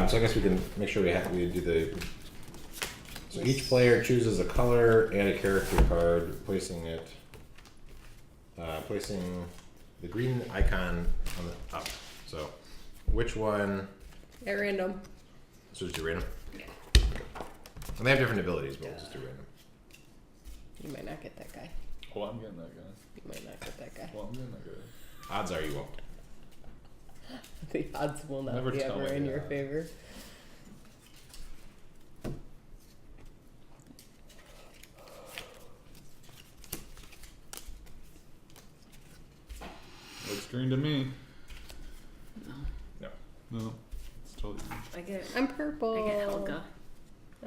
So I guess we can make sure we do the. So each player chooses a color and a character card, placing the green icon on the up. So, which one? At random. So just do random. Yeah. Okay. And they have different abilities, but we'll just do random. You might not get that guy. Oh, I'm getting that guy. You might not get that guy. Well, I'm getting that guy. Odds are you won't. The odds will not Never be tell ever me in the your odds. favor. Looks green to me. No. No. No, it's totally green. I get. I'm purple. I get Helga.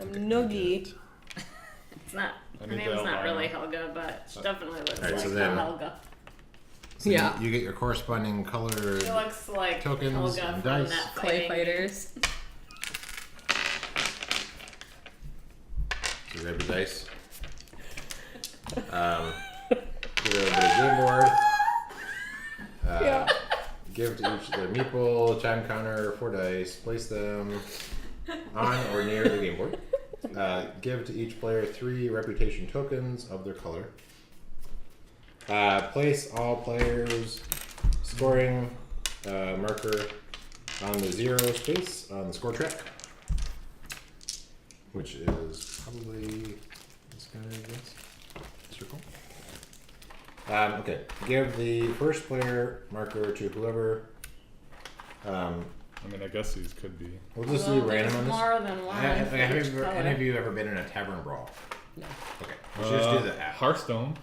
I'm Okay, Noogie. It's not. I Her need name's the not albino. really Helga, but she definitely looks Alright, like so the then- Helga. So Yeah. You get your corresponding color. She looks like Tokens Helga and from dice. that Clay fighting. fighters. So grab the dice. Give it a bit of game board. Yeah. Give to each their meeple, chime counter, 4 dice. Place them on or near the game board. Give to each player 3 reputation tokens of their color. Place all players' scoring marker on the 0 space on the score track, which is probably this guy, I guess. Circle. Okay. Give the first player marker to whoever. I mean, I guess these could be. We'll just Well, do random on there's this. more than one. Have for any each of you- color. any of you ever been in a tavern brawl? No. Okay. We should just do the app. Hearthstone.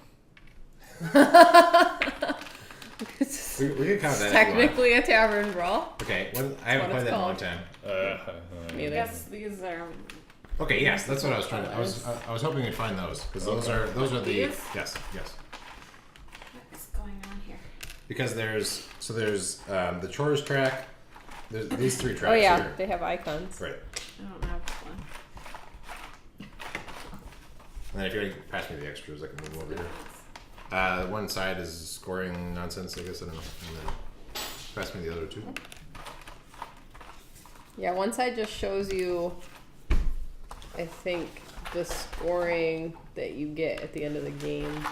We can count that. if you want. Technically a tavern brawl. Okay. I haven't what played it's that in a long called. time. Me I either. guess these are. Okay. Yes, that's what I was trying to. I was hoping you'd find those because those are the. These? Yes. What is going on here? Because there's the chores track. There's these 3 tracks. Oh yeah, Here. they have icons. Right. I don't have one. And then if you want to pass me the extras, I can move them over here. One side is scoring nonsense, I guess, I don't know. And then pass me the other 2. Yeah, one side just shows you, I think, the scoring that you get at the end of the game,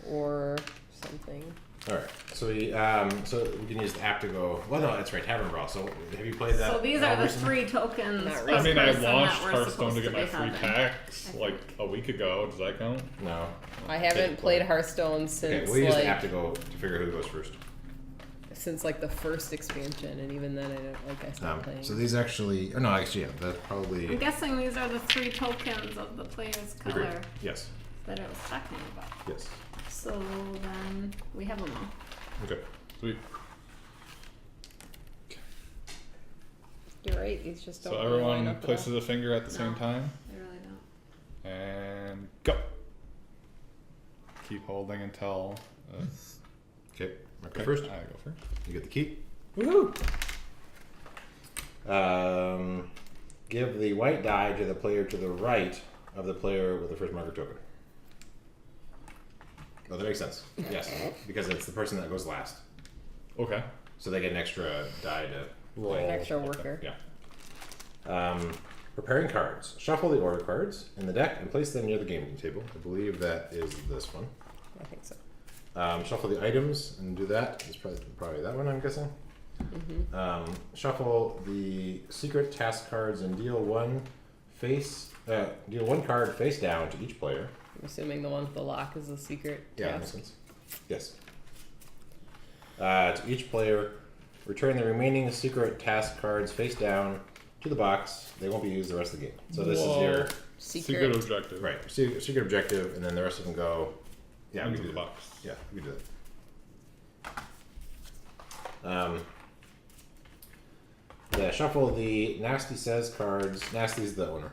or something. All right. So we can use the app to go. Well, no, that's right. Tavern Brawl. So have you played that? So these at are all the recently? 3 tokens. Not per really. I mean, I person that launched we're Hearthstone to supposed get my be free having. packs like a week ago. Does that count? No. I haven't Okay, played well. Hearthstone since Okay, we'll use the app like to go to figure who goes first. the first expansion, and even then I stopped playing. So these actually. Oh no, actually, yeah. That's I'm probably. guessing these are the 3 tokens of the player's Agreed. color Yes. that I was talking about. Yes. So then we have them all. Okay. Sweet. You're right. These just don't. So really line everyone up at places all. a finger at the same No. time, I really don't. and go. Keep holding until. Okay. Mark Okay, first. I go first. You get the key. Woohoo! Give the white die to the player to the right of the player with the first marker token. Oh, that makes sense. Yes, because it's the person that goes last, Okay. so they get an extra die to roll. An extra worker. Yeah. Preparing cards. Shuffle the order cards in the deck and place them near the gaming table. I believe that is this one. I think so. Shuffle the items and do that. It's probably that one, I'm guessing. Mm-hmm. Shuffle the secret task cards and deal one card face down to each player. I'm assuming the one with the lock is the secret Yeah, that makes task. sense. Yes. To each player, return the remaining secret task cards face down to the box. They won't be used the rest of the game. So this is your Secret objective. right secret objective, and then the rest of them go. Yeah, we Into can the do that. box. Yeah, we can do that. Yeah, shuffle the Nasty Says cards. Nasty's the owner.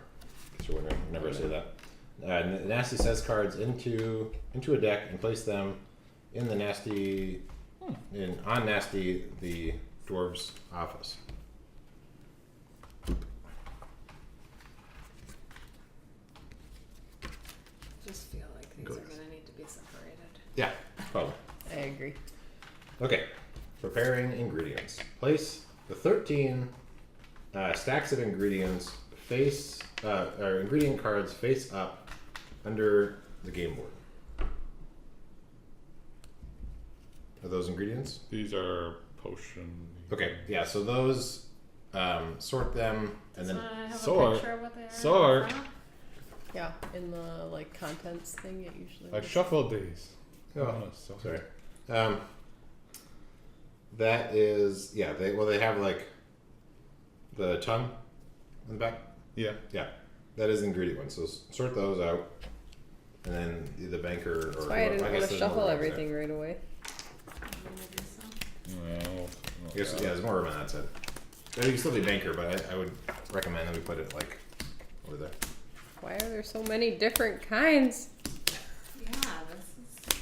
Guess you're wondering. I never say that. Nasty Says cards into a deck and place them in the Nasty on Nasty the dwarves' office. Just feel like these Go. are going to need to be separated. Yeah, probably. I agree. Okay, preparing ingredients. Place the 13 stacks of ingredients or ingredient cards face up under the game board. Are those ingredients? These are potion. Okay, yeah, so those, sort them and then, I have Sort. a picture of what they are. Sort. Yeah, in the like contents thing, it usually. I shuffled these. oh, so sorry. That is, yeah, they have like the tongue in the back. Yeah. Yeah, that is the ingredient one. So sort those out, and then the banker or That's why I didn't want guess to there's more shuffle room everything right away. Maybe so. Well, I guess, yeah, there's more room on that side. You can still do banker, but I would recommend that we put it like over there. Why are there so many different kinds? Yeah, this is.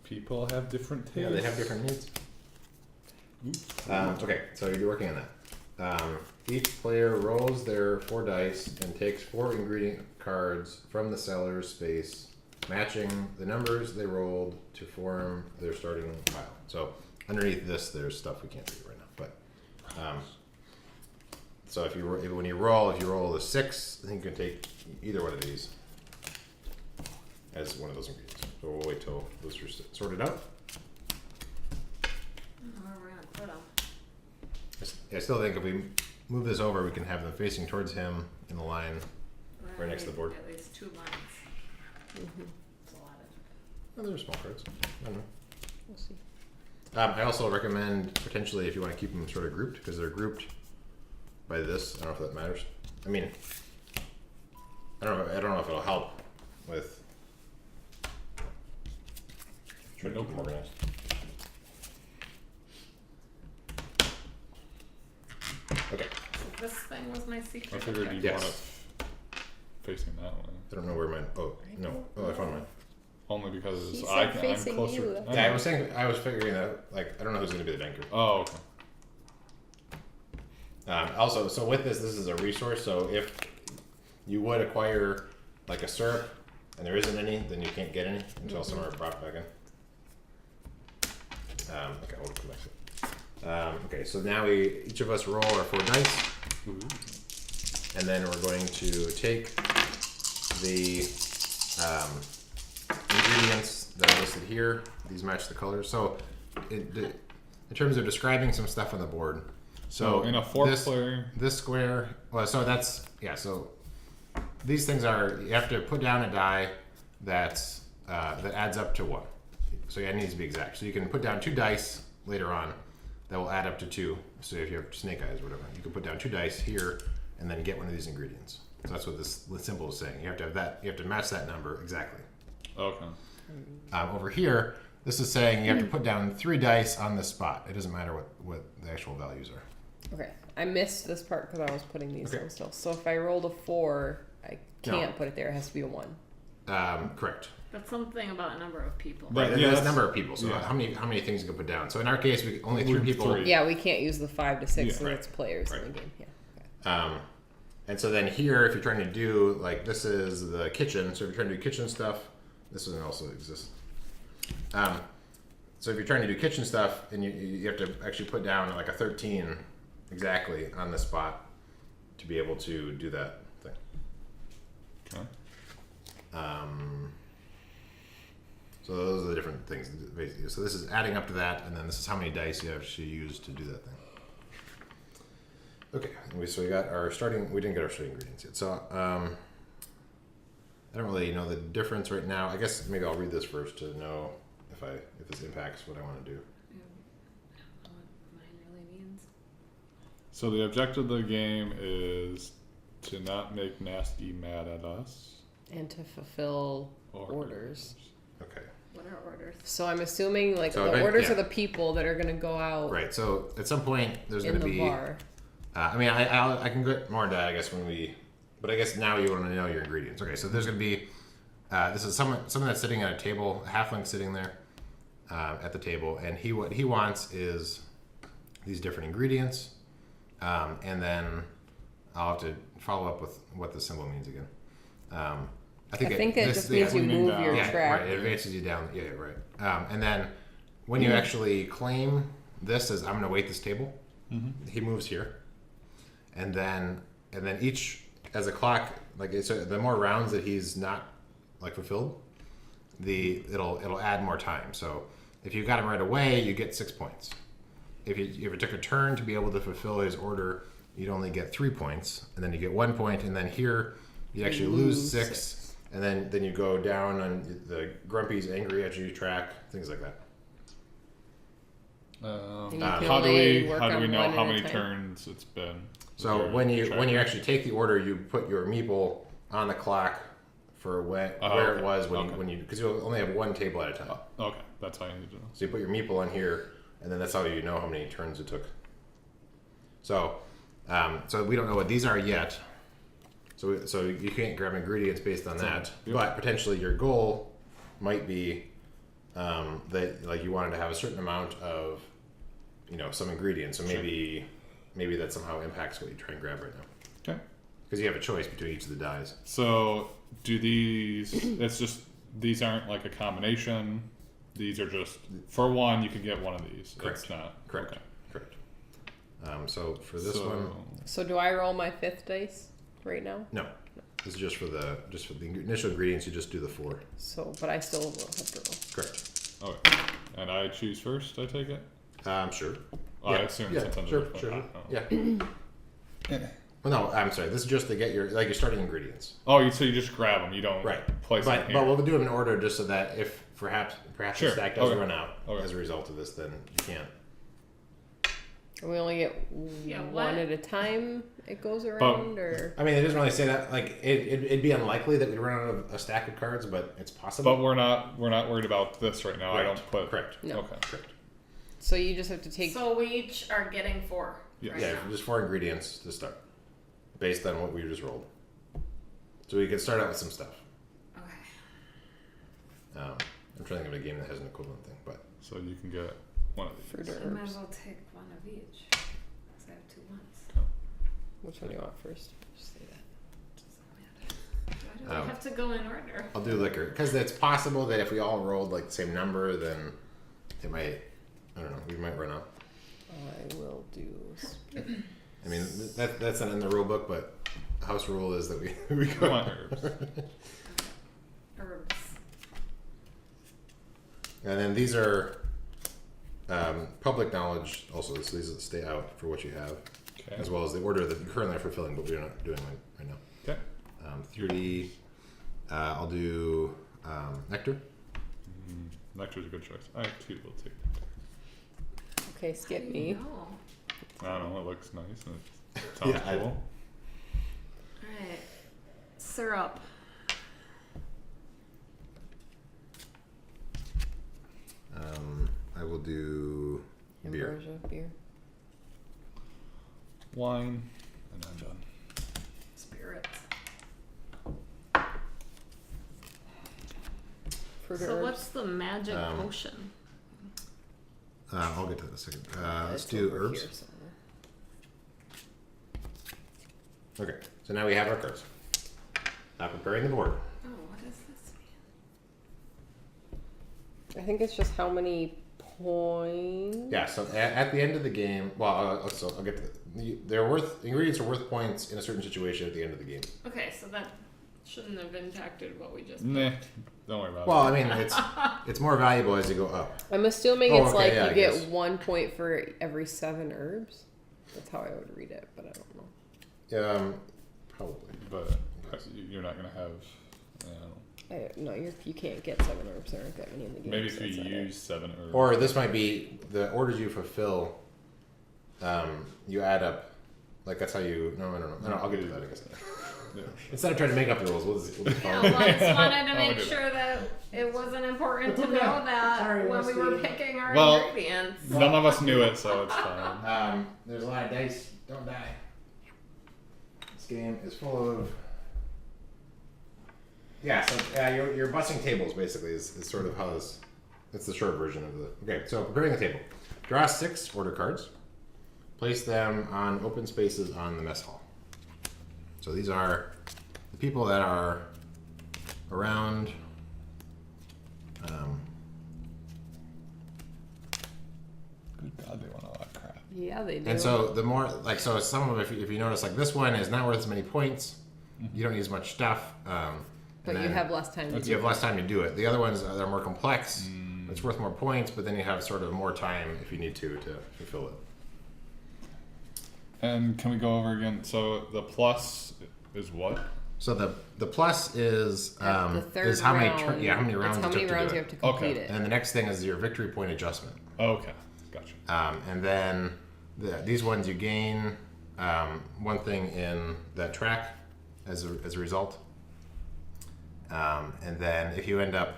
people have different tastes. Yeah, they have different needs. Okay, so you're working on that. Each player rolls their 4 dice and takes 4 ingredient cards from the seller's space, matching the numbers they rolled to form their starting pile. So underneath this, there's stuff we can't see right now. But so if you roll a 6, I think you can take either one of these as one of those ingredients. So we'll wait till those are sorted out. Where we're gonna put them. I still think if we move this over, we can have them facing towards him in the line. Right next to the board. At least 2 lines. It's a lot of. Oh, they're small cards. I don't know. We'll see. I also recommend potentially if you want to keep them sort of grouped because they're grouped by this. I don't know if that matters. I mean, I don't know if it'll help with trying to keep them organized. Okay. So this thing was my secret. I figured you'd Yes. want it facing that way. I don't know where mine. Oh no. Oh, I found mine. Only because He said I'm facing closer. you, that's Yeah, I was figuring that. Like, I don't know who's going to be the banker. Oh, okay. Also, so with this is a resource. So if you would acquire like a syrup and there isn't any, then you can't get any until some are brought back in. Okay, we'll come back to it. Okay, so now each of us roll our 4 dice, and then we're going to take the ingredients that are listed here. These match the colors. So, in terms of describing some stuff on the board. So in a 4-player. This square. Well, so that's So these things are. You have to put down a die that adds up to 1. So yeah, it needs to be exact. So you can put down 2 dice later on that will add up to 2. So if you have snake eyes or whatever, you can put down 2 dice here and then get one of these ingredients. So that's what this symbol is saying. You have to have that. You have to match that number exactly. Okay. Over here, this is saying you have to put down 3 dice on this spot. It doesn't matter what the actual values are. Okay, I missed this part because I was putting these Okay. down still. So if I rolled a 4, I can't No. put it there. It has to be a 1. Correct. But something about a number of people. Right. Yeah, There's a that's- number of people. So yeah. how many things you can put down? So in our case, we only 3 people. 3. Yeah, we can't use the 5 to 6, Yeah. so Right. it's players Right. in the game. Yeah. Okay. And so then here, if you're trying to do like this is the kitchen. So if you're trying to do kitchen stuff, this one also exists. So if you're trying to do kitchen stuff, and you have to actually put down like a 13 exactly on the spot to be able to do that thing. Okay. So those are the different things basically. So this is adding up to that, and then this is how many dice you actually use to do that thing. Okay, so we got our starting. We didn't get our starting ingredients yet. So I don't really know the difference right now. I guess maybe I'll read this first to know if this impacts what I want to do. I don't know what mine really means. So the objective of the game is to not make Nasty mad at us. And to fulfill Or orders. Okay. What are orders? So I'm assuming like So the if I- orders yeah. are the people that are going to go out Right. So at some point there's in going to the be. bar. I mean, I can get more into that, I guess, when we. But I guess now you want to know your ingredients. Okay, so there's going to be. This is someone that's sitting at a table, a halfling sitting there at the table, and what he wants is these different ingredients, and then I'll have to follow up with what the symbol means again. I think that just means you moving move down. your yeah, track. right. It advances you down. Yeah, right. And then when you actually claim this as I'm going to wait this table, he moves here, and then each as a clock, like so the more rounds that he's not like fulfilled, it'll add more time. So if you got him right away, you get 6 points. If it took a turn to be able to fulfill his order, you'd only get 3 points, and then you get 1 point, and then here you actually lose 6, and then you go down on the Grumpy's angry at you track, things like that. And you can How do only we work how do we on know one how at a many time. turns it's been? So when you actually take the order, you put your meeple on the clock for where okay. it was Okay. when you because you only have one table at a time. Okay, that's how you need to know. So you put your meeple on here, and then that's how you know how many turns it took. So we don't know what these are yet. So you can't grab ingredients based on that. Yep. But potentially your goal might be that like you wanted to have a certain amount of some ingredients. So maybe that somehow impacts what you try and grab right now. Okay. Because you have a choice between each of the dies. So do these? It's just these aren't like a combination. These are just for one. You can get one of these. Correct. It's not Correct. Okay. Correct. So for this one, So do I roll my 5th dice right now? no. This is just for the initial ingredients. You just do the 4. So, but I still will have to roll. Correct. Okay. And I choose first. I take it. Sure. I assume Yeah. since I'm the Sure. first Sure. one. Yeah. Well, no, I'm sorry. This is just to get your starting ingredients. Oh, so you just grab them. You don't place them here. But we'll do them in order just so that if perhaps Sure. the stack doesn't Okay. run out Okay. as a result of this, then you can't. And we only get what? one at a time. It goes around, or I mean, it doesn't really say that. Like, it'd be unlikely that we'd run out of a stack of cards, but it's possible. But we're not worried about this right now. I Right. don't put. Correct. No. Okay. Correct. so you just have to take. So we each are getting 4. Yes. Right Yeah, now. just 4 ingredients to start, based on what we just rolled. So we can start out with some stuff. Okay. I'm trying to think of a game that has an equivalent thing, but So you can get one of these. Fruit I might herbs. as well take one of each. Because I have 2 ones. Which one do you want first? Just say that. Doesn't matter. Why do we have to go in order? I'll do liquor because it's possible that if we all rolled like the same number, then it might. I don't know. We might run out. I will do. I mean, that's not in the rule book, but house rule is that we Come go. on, herbs. Herbs. And then these are public knowledge also, so these stay out for what you have, Okay. as well as the order that you currently are fulfilling, but we're not doing right now. Okay. 3D, I'll do nectar. Nectar's a good choice. I too will take. Okay, skip me. No. I don't know. It looks nice and it sounds Yeah, I- cool. Alright. Syrup. I will do beer. Ambrosia beer. Wine, and I'm done. Spirits. Fruit So herbs. what's the magic Um, potion? I'll get to that in a second. Let's It's do over herbs. here somewhere. Okay, so now we have our cards. Now preparing the board. Oh, what does this mean? I think it's just how many points. Yeah, so at the end of the game, well, I'll get to ingredients are worth points in a certain situation at the end of the game. Okay, so that shouldn't have impacted what we just Nah, don't worry about Well, it. I mean, it's more valuable as you go up. I'm assuming Oh, it's okay, like yeah, you I get guess. 1 point for every 7 herbs. That's how I would read it, but I don't know. Probably. But you're not gonna have. No, you can't get 7 herbs. There aren't that many in the game. Maybe so if you that's not it. use 7 herbs. Or this might be the orders you fulfill. You add up. Like that's how you. No. I'll get to that. I guess. Yeah. Instead of trying to make up the rules, we'll just Yeah, follow. well, I just wanted to I'll make do sure that it wasn't important to know that Sorry, when we were Rusty. picking our Well, ingredients. None of us knew it, so it's fine. There's a lot of dice. Don't die. This game is full of. Yeah, so your bussing tables basically is sort of how this. It's the short version of the. Okay, so preparing the table. Draw 6 order cards. Place them on open spaces on the mess hall. So these are the people that are around. Good God, they want all that crap. Yeah, they do. And so the more, like, so some of them, if you notice, like this one is not worth as many points. You don't need as much stuff. but you have less time to do You have less time to do it. The other ones are more complex. It's worth more points, but then you have sort of more time if you need to fulfill it. And can we go over again? So the plus is what? So the plus is At the third is how many round, how many rounds it's how many it took rounds to you do have to it. complete Okay. it. And the next thing is your victory point adjustment. Okay, gotcha. And then these ones you gain one thing in that track as a result. And then if you end up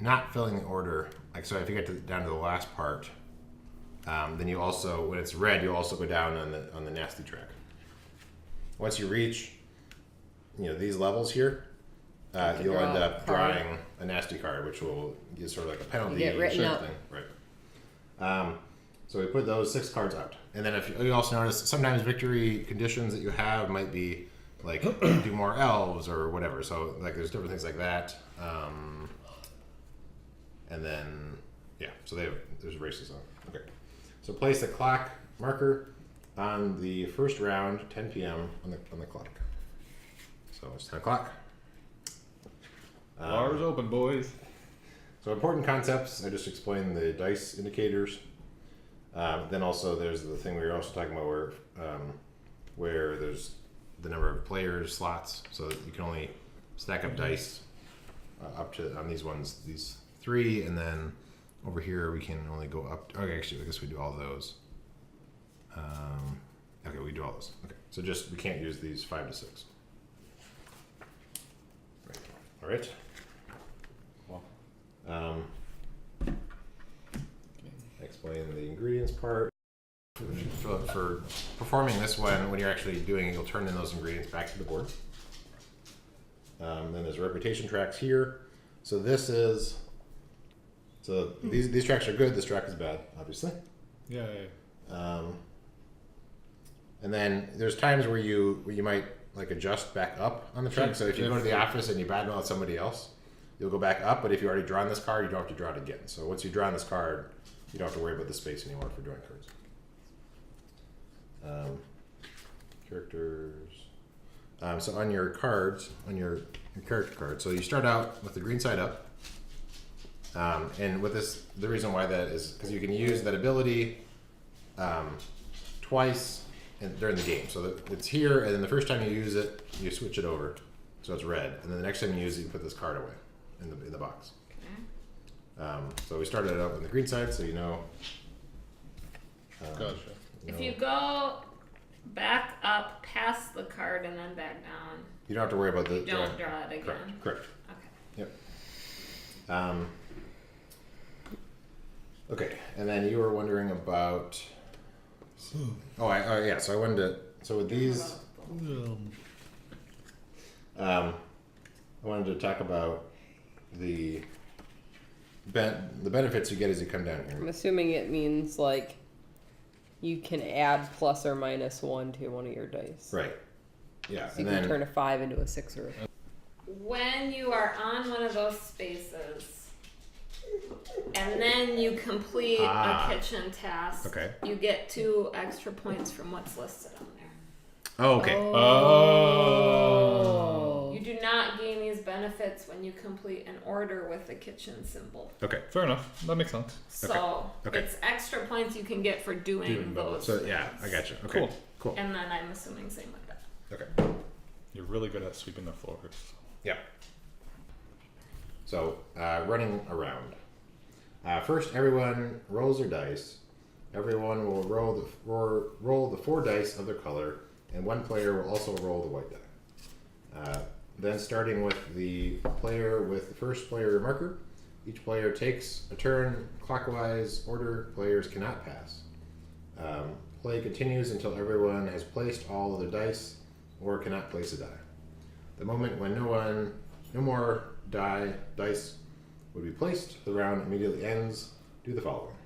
not filling the order, like so, if you get down to the last part, then you also, when it's red, you also go down on the nasty track. Once you reach, these levels here, you'll end up drawing a nasty card, which will get sort of like a penalty get written up. thing, right? So we put those 6 cards out, and then if you also notice, sometimes victory conditions that you have might be like do more elves or whatever. So like there's different things like that, and then so there's races on. Okay, so place the clock marker on the first round, 10 p.m. on the clock. So it's 10 o'clock. Bars open, boys. So important concepts. I just explained the dice indicators. Then also there's the thing we were also talking about where there's the number of players slots, so that you can only stack up dice up to on these ones, these 3, and then over here we can only go up. Okay, actually, I guess we do all those. Okay, we do all those. Okay, so we can't use these 5 to 6. Right. All right. Well. Explain the ingredients part. For performing this one, when you're actually doing it, you'll turn in those ingredients back to the board. Then there's reputation tracks here. So these tracks are good. This track is bad, obviously. Yeah. And then there's times where you might like adjust back up on the track. So if you go to the office and you badmouth somebody else, you'll go back up. But if you already drawn this card, you don't have to draw it again. So once you've drawn this card, you don't have to worry about the space anymore for drawing cards. Characters. So on your cards, on your character card, so you start out with the green side up. And with this, the reason why that is because you can use that ability twice during the game. So it's here, and then the first time you use it, you switch it over, so it's red. And then the next time you use it, you put this card away in the box. So we started out on the green side, so Gotcha. If you go back up past the card and then back down, you don't have to worry about you don't draw it again. Correct. Okay. Yep. Okay, and then you were wondering about. Yeah. So I wanted to. So with these, I wanted to talk about the benefits you get as you come down I'm here. assuming it means like you can add plus or minus 1 to one of your dice. Right. Yeah, So you can turn a 5 into a 6 or When you are on one of those spaces and then you complete a kitchen task, Okay. you get 2 extra points from what's listed on there. Oh, okay. Oh. You do not gain these benefits when you complete an order with the kitchen symbol. Okay. Fair enough. That makes sense. So Okay. it's extra points you can get for doing those. So yeah, I things. gotcha. Okay. Cool. And then I'm assuming same with that. Okay. You're really good at sweeping the floors. Yeah. So running around. First, everyone rolls their dice. Everyone will roll the 4 dice of their color, and one player will also roll the white die. Then starting with the player with the first player marker, each player takes a turn clockwise order. Players cannot pass. Play continues until everyone has placed all of their dice or cannot place a die. The moment when no more dice would be placed, the round immediately ends. Do the following.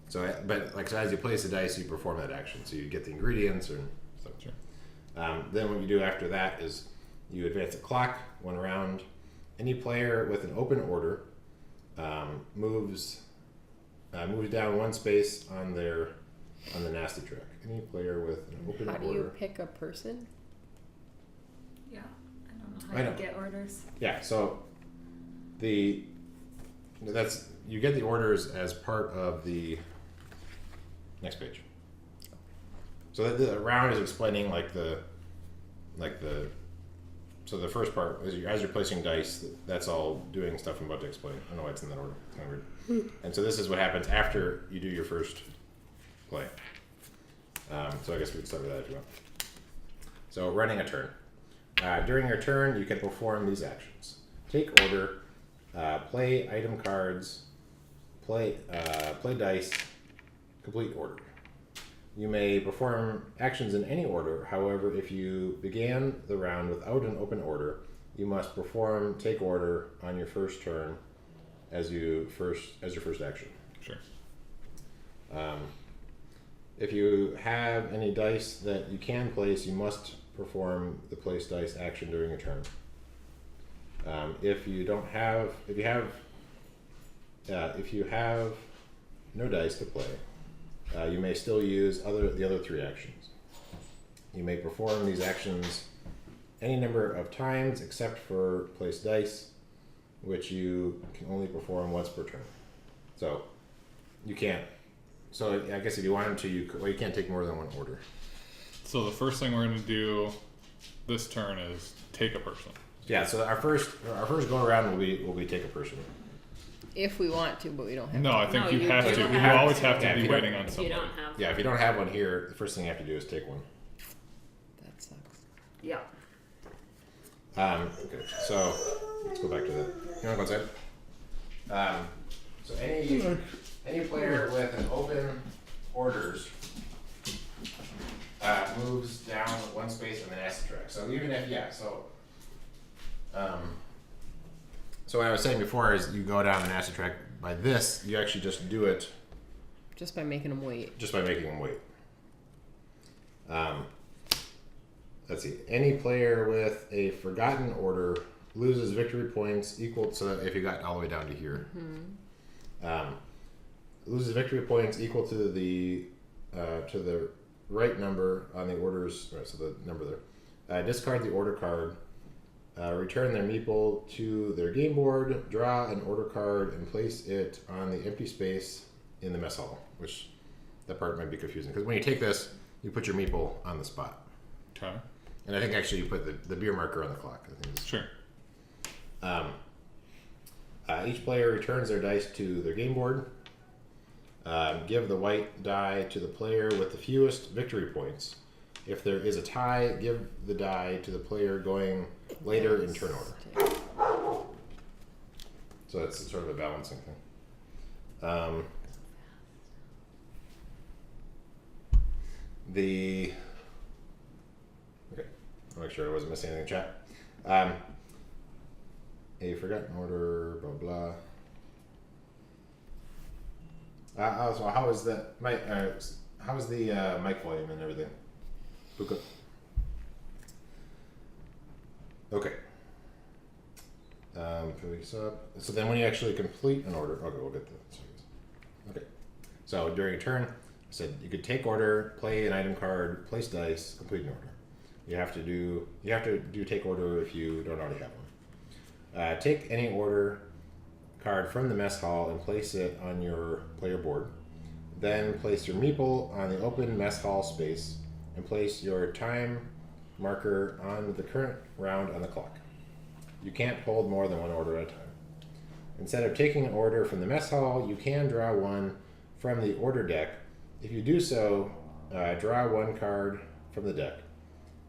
So as you place the dice, you perform that action. So you get the ingredients or stuff. Sure. Then what you do after that is you advance the clock 1 round. Any player with an open order moves down 1 space on their on the nasty track. Any player with an open How do order. you pick a person? Yeah. I don't know I how know. you get orders. Yeah, so you get the orders as part of the next page. So the round is explaining so the first part is as you're placing dice, that's all doing stuff I'm about to explain. I don't know why it's in that order. It's kind of weird. And so this is what happens after you do your first play. So I guess we can start with that if you want. So running a turn. During your turn, you can perform these actions: take order, play item cards, play dice, complete order. You may perform actions in any order. However, if you began the round without an open order, you must perform take order on your first turn as your first action. Sure. If you have any dice that you can place, you must perform the place dice action during your turn. If you have no dice to play, you may still use the other three actions. You may perform these actions any number of times except for place dice, which you can only perform once per turn. So you can't. So I guess if you wanted to, you can't take more than one order. So the first thing we're going to do this turn is take a person. Yeah. So our first go around will be take a person. If we want to, but we don't have No, to. I think No, you you have do to. You have always to. have to Yeah, if be you don't- waiting on If you someone. don't have. Yeah. If you don't have one here, the first thing you have to do is take one. That sucks. Yeah. Okay. So let's go back to that. You want to go inside? So any player with an open orders moves down one space on the nasty track. So even if so what I was saying before is you go down the nasty track by this, you actually just do it Just by making them wait. just by making them wait. Let's see. Any player with a forgotten order loses victory points equal. So that if you got all the way down to here, loses victory points equal to the right number on the orders. Right, so the number there. Discard the order card. Return their meeple to their game board. Draw an order card and place it on the empty space in the mess hall. Which that part might be confusing because when you take this, you put your meeple on the spot. Okay. And I think actually you put the beer marker on the clock. I think Sure. each player returns their dice to their game board. Give the white die to the player with the fewest victory points. If there is a tie, give the die to the player going later in turn order. So that's sort of a balancing thing. Okay, I'll make sure I wasn't missing anything in chat. A forgotten order, blah blah. So how is that mic? How is the mic volume and everything? Puka. Okay. Putting this up. So then, when you actually complete an order, okay, we'll get that. Okay. So during a turn, I said you could take order, play an item card, place dice, complete an order. You have to do take order if you don't already have one. Take any order card from the mess hall and place it on your player board. Then place your meeple on the open mess hall space and place your time marker on the current round on the clock. You can't hold more than one order at a time. Instead of taking an order from the mess hall, you can draw one from the order deck. If you do so, draw one card from the deck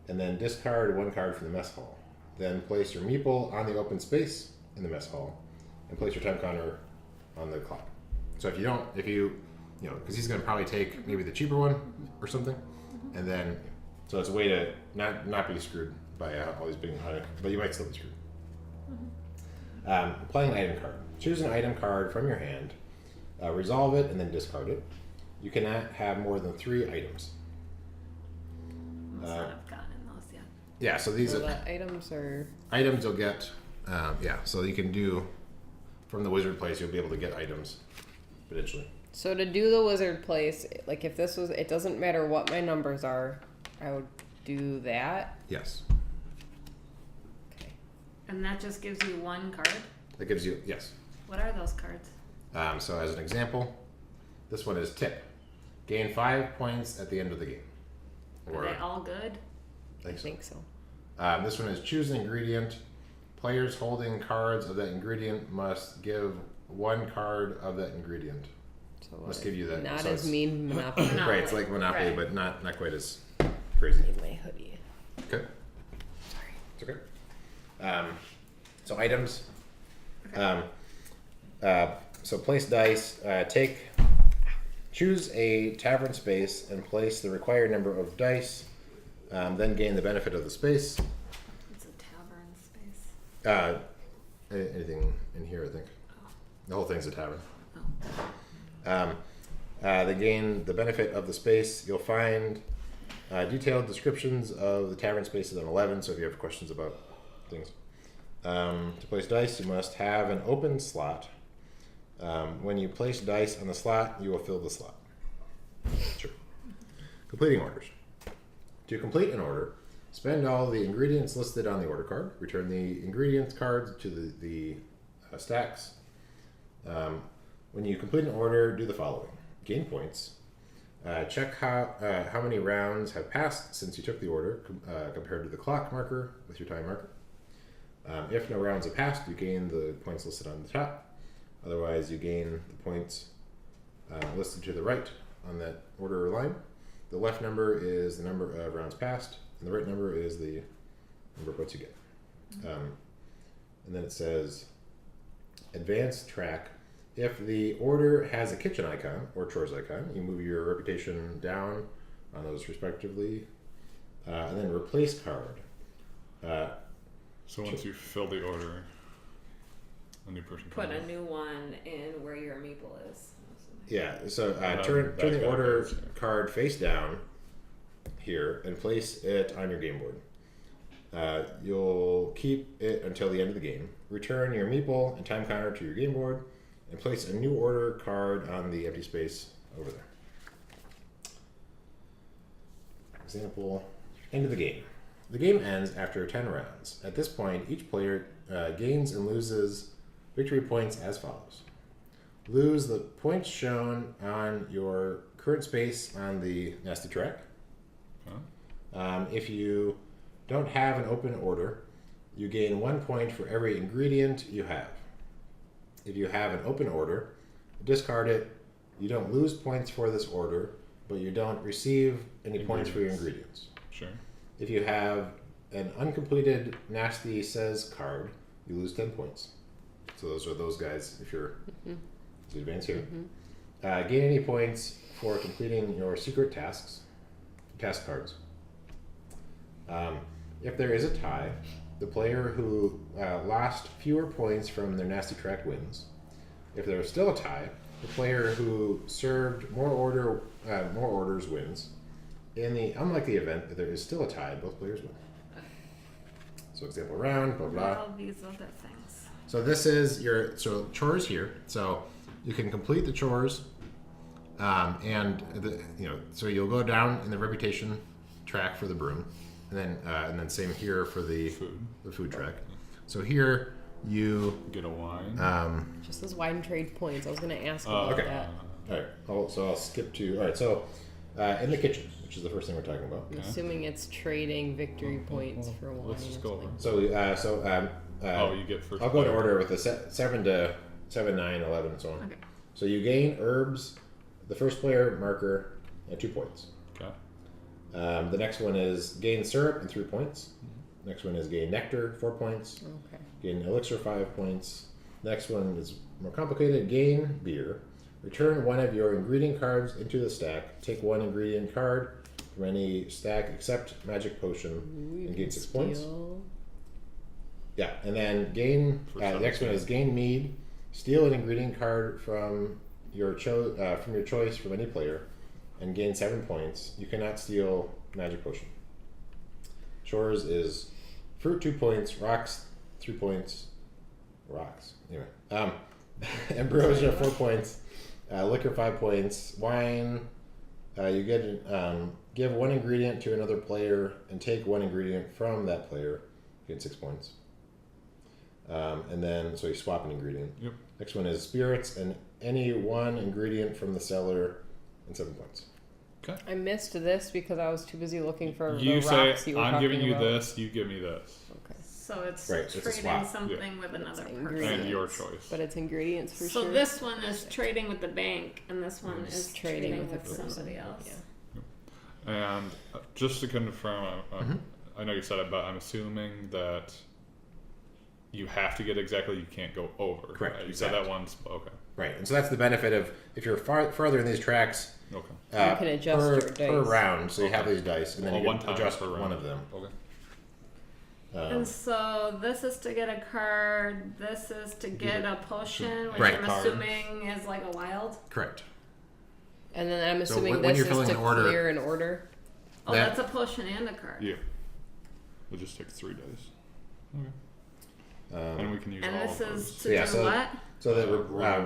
and then discard one card from the mess hall. Then place your meeple on the open space in the mess hall and place your time counter on the clock. So because he's going to probably take maybe the cheaper one or something, and then so it's a way to not be screwed by all these big hundred, but you might still be screwed. Playing an item card. Choose an item card from your hand, resolve it, and then discard it. You cannot have more than 3 items. Must not have gotten those yet. Yeah, so these So are the items are items you'll get. So you can do from the wizard place. You'll be able to get items potentially. So to do the wizard place, like if this was, it doesn't matter what my numbers are, I would do that. Yes. Okay. And that just gives you one card? That gives you, yes. What are those cards? So as an example, this one is tip. Gain 5 points at the end of the game. Are they all good? I I think so. think so. This one is choose an ingredient. Players holding cards of that ingredient must give one card of that ingredient. So Let's give you that. Not So as it's- mean Monopoly. Monopoly. Right, it's like Monopoly, Right. but not quite as crazy. In my hoodie. Okay, Sorry. it's okay. So items. So place dice. Choose a tavern space and place the required number of dice. Then gain the benefit of the space. It's a tavern space. Anything in here, I think. The whole thing's a tavern. Oh. They gain the benefit of the space. You'll find detailed descriptions of the tavern spaces on 11, so if you have questions about things. To place dice, you must have an open slot. When you place dice on the slot, you will fill the slot. Sure. Completing orders. To complete an order, spend all the ingredients listed on the order card. Return the ingredients cards to the stacks. When you complete an order, do the following. Gain points. Check how many rounds have passed since you took the order compared to the clock marker with your time marker. If no rounds have passed, you gain the points listed on the top. Otherwise, you gain the points listed to the right on that order line. The left number is the number of rounds passed, and the right number is the number of points you get. And then it says, advanced track. If the order has a kitchen icon or chores icon, you move your reputation down on those respectively. And then replace card. So once you fill the order, a new person Put can a new one in where your meeple is. Yeah, so Turn turn the order backwards, yeah. card face down here and place it on your game board. You'll keep it until the end of the game. Return your meeple and time counter to your game board and place a new order card on the empty space over there. Example, end of the game. The game ends after 10 rounds. At this point, each player gains and loses victory points as follows. Lose the points shown on your current space on the nasty track. If you don't have an open order, you gain 1 point for every ingredient you have. If you have an open order, discard it. You don't lose points for this order, but you don't receive any points for your ingredients. Sure. If you have an uncompleted nasty says card, you lose 10 points. So those are those guys if you're to advance here. Gain any points for completing your secret task cards. If there is a tie, the player who lost fewer points from their nasty track wins. If there is still a tie, the player who served more orders wins. In the unlikely event that there is still a tie, both players win. So example round, blah blah. All these other things. So this is your chores here. So you can complete the chores, and so you'll go down in the reputation track for the broom, and then same here for the food track. So here you Get a wine. Just as wine trade points. I was going to ask about okay. that. All right. So I'll skip to all right. So in the kitchen, which is the first thing we're talking about. I'm assuming it's trading victory points for wine. Let's just or go over. something. So You get first. I'll go in player. order with the 7 to 7, 9, 11, and so on. Okay. So you gain herbs, the first player marker, 2 points. Okay. The next one is gain syrup and 3 points. Next one is gain nectar, 4 points. Okay. Gain elixir, 5 points. Next one is more complicated. Gain beer. Return one of your ingredient cards into the stack. Take one ingredient card from any stack except magic potion and gain 6 points. Yeah, and then gain. The next one is gain mead. Steal an ingredient card from your choice from any player, and gain 7 points. You cannot steal magic potion. Chores is fruit 2 points, rocks 3 points, rocks. Anyway, ambrosia 4 points, Liquor 5 points. Wine. You get give one ingredient to another player and take one ingredient from that player. You get 6 points. And then so you swap an ingredient. Yep. Next one is spirits and any one ingredient from the cellar and 7 points. Okay. I missed this because I was too busy looking for You the say, rocks you were I'm giving talking you about. this, you give me this. Okay. So it's Right, it's a trading swap. something with another person. Ingredients. And your choice. But it's ingredients for So sure. this one is trading with the bank, and this one It's is trading with a person. somebody else. Yeah. And just to confirm, I know you said it, but I'm assuming that you have to get exactly, you can't go over. Correct, Right? You said that exact. once, but okay. Right, and so that's the benefit of if you're further in these tracks. Okay. You can adjust per, your per dice. round, so you have Okay. these dice, and then Well, you one can time adjust per round. one of them. Okay. And so this is to get a card. This is to get a potion, which Right. I'm Card. assuming is like a wild. Correct. And then I'm So assuming when this you're is filling to an order- clear an order. Oh, That- that's a potion and a card. Yeah. We'll just take 3 dice. Okay. And we can use And all this of is those. to Yeah, do so- what? So the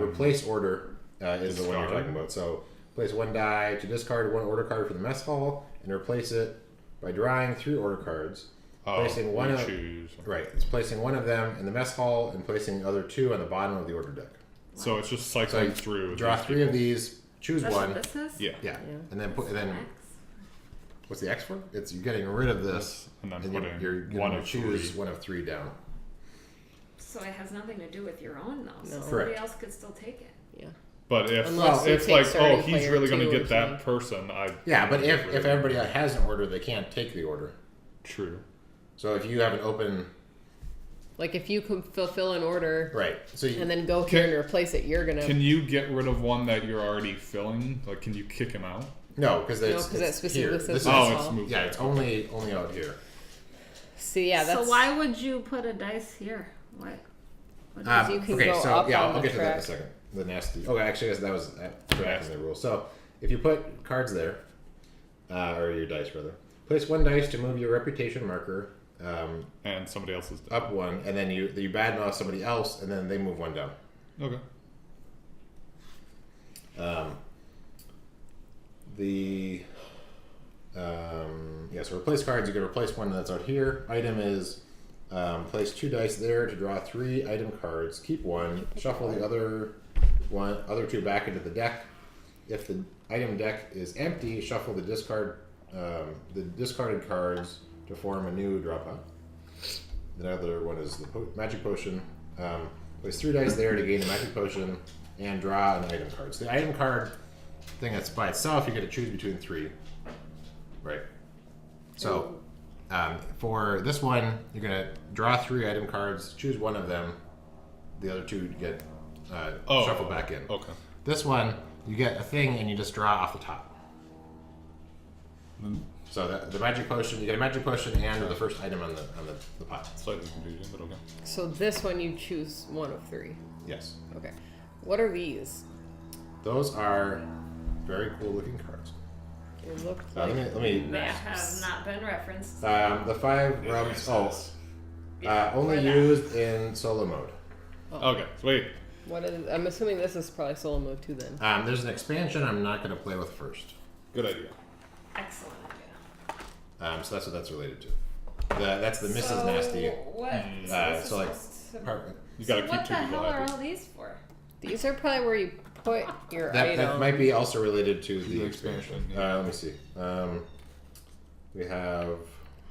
replace order is the one you're Discard. talking about. So place 1 die to discard 1 order card for the mess hall and replace it by drawing 3 order cards. Placing one we of- choose. Right, it's placing one of them in the mess hall and placing the other 2 on the bottom of the order deck. So it's just So cycling you through. draw these 3 of people. these, choose That's one. what this is? Yeah. Yeah, Yeah. and then X. what's the X for? It's you're getting rid of this, And then and putting you're one going of to choose 3. one of 3 down. So it has nothing to do with your own though. So No. somebody Correct. else could still take it. Yeah. But if Unless you it's take like, starting oh, he's player really going to 2 or get that something. person, Yeah, but if everybody has an order, they can't take the order. True. So if you have an open, Like if you can fulfill an order right? So you, and then go here and replace it, you're gonna Can you get rid of one that you're already filling? Like, can you kick him out? no, because No, it's 'cause that specifically here. says This is, mess Oh, hall. it's moved. yeah, it's only out here. see. Yeah, that's So why would you put a dice here? What? you can okay, go so up yeah, on I'll the get to that in a track. second. The nasty. Oh, actually, I guess that was tracking the rule. So if you put cards there, or your dice rather, place 1 dice to move your reputation marker And somebody else's. up 1, and then you badmouth somebody else, and then they move 1 down. Okay. So replace cards. You can replace one that's out here. Item is place 2 dice there to draw 3 item cards. Keep 1. Shuffle the other 2 back into the deck. If the item deck is empty, shuffle the discarded cards to form a new draw pile. The other one is the magic potion. Place 3 dice there to gain a magic potion and draw an item card. So the item card thing that's by itself, you get to choose between 3. Right. So for this one, you're gonna draw 3 item cards, choose one of them. The other 2 get shuffled back in. Okay. This one, you get a thing and you just draw off the top. So the magic potion, you get a magic potion and the first item on the pot. Slightly confusing, but okay. So this one you choose one of 3. Yes. Okay. What are these? Those are very cool looking cards. They look Let like me That have not been referenced. the 5 rums. Only for that. used in solo mode. Okay, sweet. what is? I'm assuming this is probably solo mode too. Then There's an expansion I'm not going to play with first. Good idea. Excellent idea. So that's what that's related to. That's the Mrs. So Nasty. What? So like, so You gotta keep what 2 the people hell are happy. all these for? these are probably where you put your that item. might be also related to the The expansion. expansion, yeah. Let me see. We have.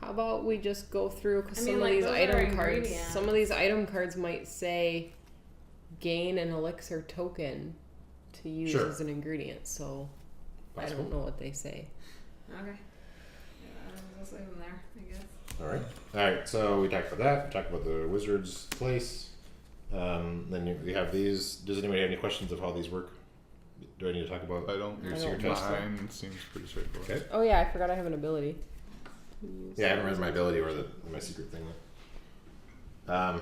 How about we just go through because I mean, some like, of these those are item cards, ingredients. some of these item cards might say gain an elixir token to use Sure. as an ingredient. So I Possible. don't know what they say. Okay. Yeah, I'll just leave them there, I guess. All right. So we talked about that. We talked about the wizard's place. Then you have these. Does anybody have any questions of how these work? Do I need to talk about? I don't. Your I secret don't test. Mine seems pretty straightforward. Okay. Oh yeah, I forgot I have an ability. Yeah, I haven't read my ability or my secret thing yet.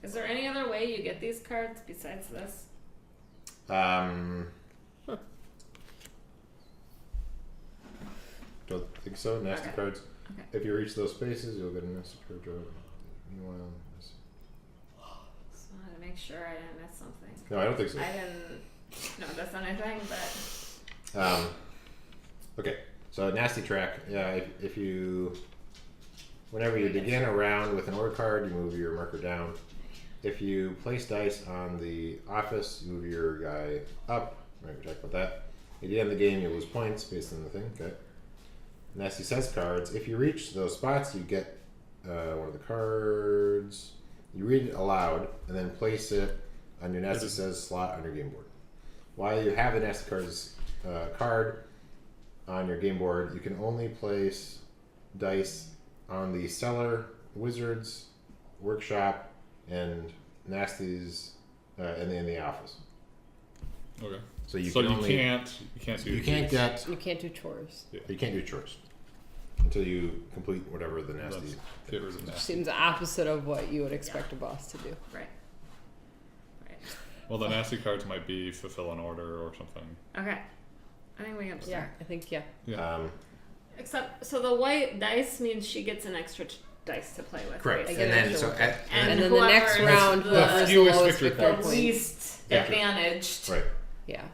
Is there any other way you get these cards besides this? Don't think so. Nasty Okay. cards. Okay. If you reach those spaces, you'll get a nasty card draw. Meanwhile, So I had to make sure I didn't miss something. no, I don't think so. I didn't notice anything, but Okay, so nasty track. Yeah, if you, whenever you begin a round with an order card, you move your marker down. If you place dice on the office, you move your guy up. Right, we talked about that. At the end of the game, you lose points based on the thing. Okay. Nasty says cards. If you reach those spots, you get one of the cards. You read it aloud and then place it on your nasty says slot on your game board. While you have the nasty cards card on your game board, you can only place dice on the cellar, wizards, workshop, and nasties in the office. Okay. So you So can you only, can't do you can't these. get You can't do chores. you can't do chores until you complete whatever the nasty. Let's get rid of nasty. Seems the opposite of what you would expect a boss to do. right. Right. Well, the nasty cards might be fulfill an order or something. Okay. I think we can start. Yeah, I think Yeah. Except, so the white dice means she gets an extra dice to play with. Correct. I And get then it. so and then the next whoever is round, the whoever's the fewest lowest victory victory the points. least Yeah. advantaged right. Yeah.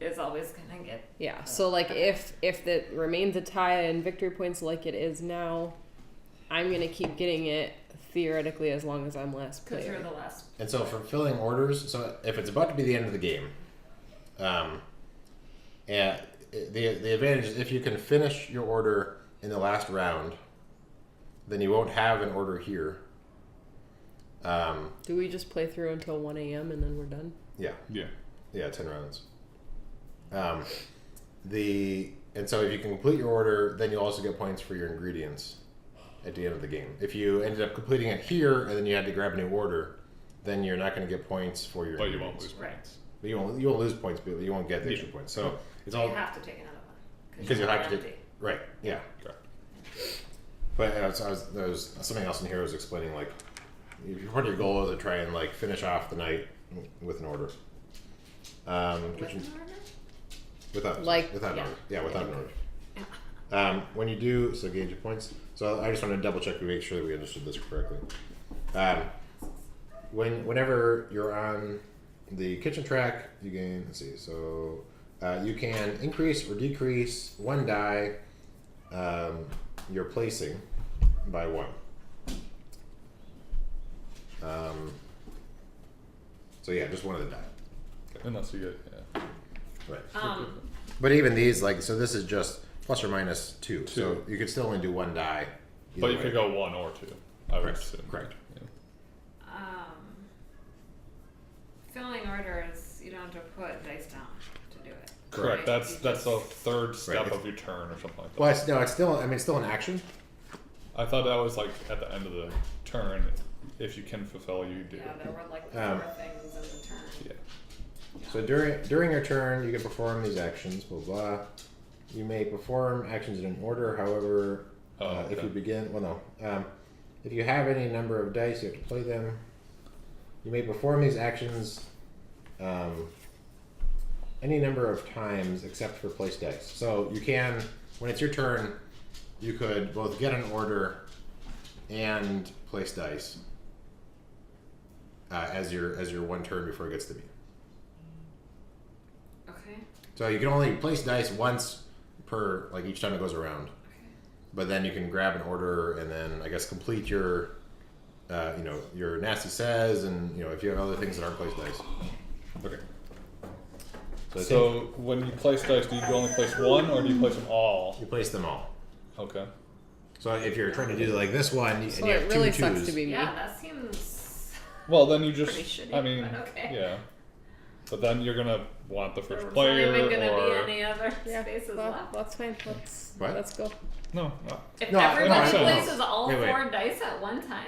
is always gonna get. Yeah. So like if it remains a tie in victory points like it is now, I'm gonna keep getting it theoretically as long as I'm last Because player. you're the last. And so for filling orders, so if it's about to be the end of the game, and the advantage is if you can finish your order in the last round, then you won't have an order here. Do we just play through until 1 a.m. and then we're done? Yeah, Yeah. 10 rounds. And so if you can complete your order, then you also get points for your ingredients at the end of the game. If you ended up completing it here and then you had to grab a new order, then you're not going to get points for your But you won't ingredients. lose Right. points. But you won't lose points, but you won't get the extra points. So it's So all you have to take another one. because you'll have to empty. take right. Yeah. Correct. But there was something else in here. I was explaining like part of your goal is to try and like finish off the night with an order. With an order? Without Like- without yeah. an order. Yeah, without an order. Yeah. When you do so, gauge your points. So I just want to double check to make sure that we understood this correctly. Whenever you're on the kitchen track, you gain. Let's see. So you can increase or decrease one die you're placing by one. So yeah, just one of the die. Unless you get Right. But even these, like, so this is just plus or minus two. So you could still only do one die. but either you way. could go 1 or 2. I would Correct. assume. Correct. Yeah. Filling orders, you don't have to put dice down to do it. Correct. Right. That's the third step Right. of your turn or something like that. Well, it's still. I mean, it's still an action. I thought that was like at the end of the turn. If you can fulfill, you do. Yeah, there were like Um, 4 things in the turn. Yeah. So during your turn, you can perform these actions. Blah blah. You may perform actions in an order. However, if okay. you begin, well, no. If you have any number of dice, you have to play them. You may perform these actions any number of times except for place dice. So you can, when it's your turn, you could both get an order and place dice as your one turn before it gets to me. Okay. So you can only place dice once per, like, each time it goes around. But then you can grab an order and then I guess complete your your nasty says, and if you have other things that aren't placed dice. Okay. So, I So think when you place dice, do you only place one or do you place them all? you place them all. Okay. So if you're trying to do like this one, and So you have it really two sucks twos, to be me. Yeah, that seems Well, then you just. pretty shitty. I mean, but okay. yeah. But then you're gonna want the There first was player not even gonna or be any other Yeah, spaces well, left. that's fine. What? Let's go. no. If No, everybody no, no. places all Wait, wait. 4 dice at one time,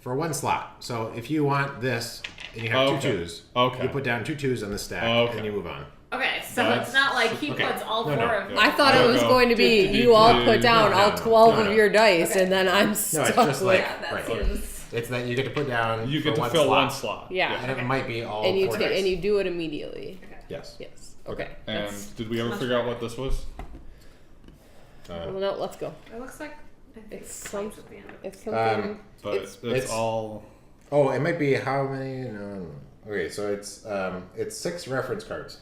for one slot. So if you want this and you have Okay. two twos, Okay. you put down 2 twos on the stack Okay. and you move on. okay, so That's- it's not like he okay. puts all No, 4 no. of them. I thought it was No. going to be Do, you all do, put down no, all no, 12 no. of your dice, Okay. and then I'm No, it's stuck just like Yeah, that right. seems. It's that you get to put down. You for get to one fill slot. one slot. Yeah. And it might be all And you 4 take dice. and you do it immediately. Okay. Yes. Yes. Okay. And That's- did we ever much figure out better. what this was? well, no, let's go. It looks like I think It's points at the end of it. It's something. But It's- it's all. Oh, it might be how many? No. Okay, so it's 6 reference cards.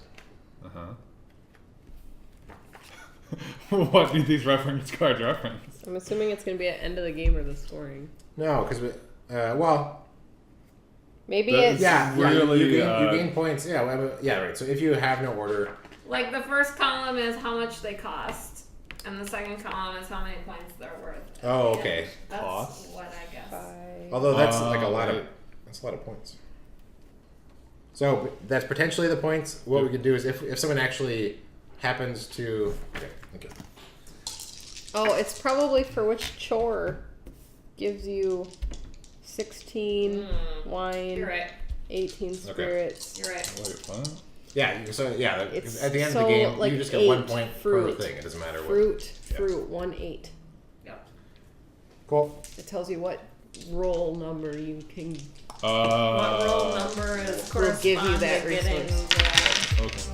What do these reference cards reference? I'm assuming it's going to be at end of the game or the scoring. No, because well, Maybe That it's is- yeah, really, you gain points. Yeah, yeah, right. So if you have no order, Like the first column is how much they cost, and the second column is how many points they're worth. oh, And okay. That's Cost? what I guess. 5. Although that's like a lot of right. that's a lot of points. So that's potentially the points. What we could do is if someone actually happens to okay. Oh, it's probably for which chore gives you 16 wine, You're right. 18 spirits. You're right. Wait, what? Yeah, so yeah, It's at the end so, of the game, like, you just get 1 8 point fruit. per thing. It doesn't matter what. Fruit, 1 8. Yep. Cool. It tells you what roll number you can. What roll number is Will give you that correspond to getting resource. the Okay.